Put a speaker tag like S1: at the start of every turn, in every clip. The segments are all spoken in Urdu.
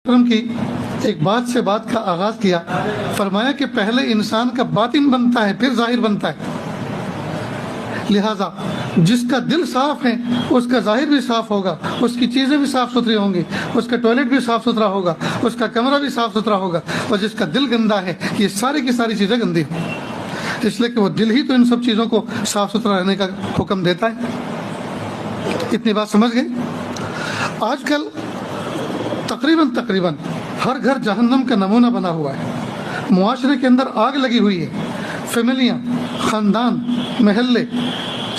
S1: کی ایک بات سے بات کا آغاز کیا، فرمایا کہ پہلے انسان کا باطن بنتا ہے پھر ظاہر بنتا ہے، لہٰذا جس کا دل صاف ہے اس کا ظاہر بھی صاف ہوگا، اس کی چیزیں بھی صاف ستھری ہوں گی، اس کا ٹوائلٹ بھی صاف ستھرا ہوگا، اس کا کمرہ بھی صاف ستھرا ہوگا، اور جس کا دل گندا ہے یہ ساری کی ساری چیزیں گندی ہوں، اس لیے کہ وہ دل ہی تو ان سب چیزوں کو صاف ستھرا رہنے کا حکم دیتا ہے۔ اتنی بات سمجھ گئے؟ آج کل تقریباً ہر گھر جہنم کا نمونہ بنا ہوا ہے، معاشرے کے اندر آگ لگی ہوئی ہے، فیملیاں، خاندان، محلے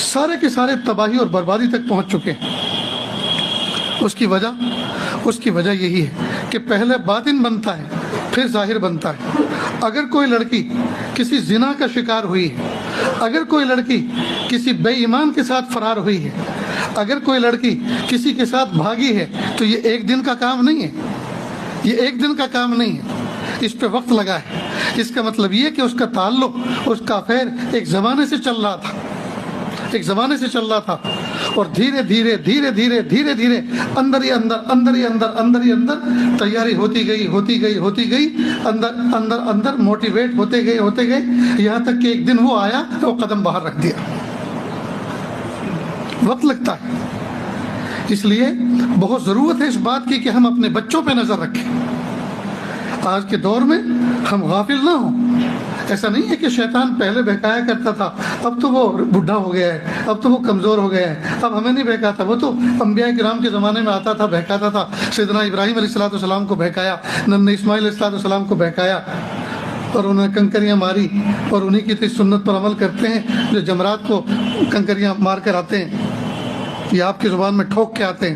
S1: سارے کے سارے تباہی اور بربادی تک پہنچ چکے ہیں۔ اس کی وجہ یہی ہے کہ پہلے باطن بنتا ہے پھر ظاہر بنتا ہے۔ اگر کوئی لڑکی کسی زنا کا شکار ہوئی ہے، اگر کوئی لڑکی کسی بے ایمان کے ساتھ فرار ہوئی ہے، اگر کوئی لڑکی کسی کے ساتھ بھاگی ہے تو یہ ایک دن کا کام نہیں ہے، یہ ایک دن کا کام نہیں ہے، اس پہ وقت لگا ہے۔ اس کا مطلب یہ کہ اس کا تعلق، اس کا افیئر ایک زمانے سے چل رہا تھا، اور دھیرے دھیرے اندر ہی اندر تیاری ہوتی گئی، اندر موٹیویٹ ہوتے گئے یہاں تک کہ ایک دن وہ آیا تو وہ قدم باہر رکھ دیا۔ وقت لگتا ہے، اس لیے بہت ضرورت ہے اس بات کی کہ ہم اپنے بچوں پہ نظر رکھیں۔ آج کے دور میں ہم غافل نہ ہوں۔ ایسا نہیں ہے کہ شیطان پہلے بہکایا کرتا تھا، اب تو وہ بڈھا ہو گیا ہے، اب تو وہ کمزور ہو گیا ہے، اب ہمیں نہیں بہکاتا۔ وہ تو انبیاء کرام کے زمانے میں آتا تھا، بہکاتا تھا۔ سیدنا ابراہیم علیہ السلام کو بہکایا، نن اسماعیل علیہ السلام کو بہکایا، اور انہیں کنکریاں ماری، اور انہی کی سنت پر عمل کرتے ہیں جو جمرات کو کنکریاں مار کر آتے ہیں، یہ آپ کی زبان میں ٹھوک کے آتے ہیں۔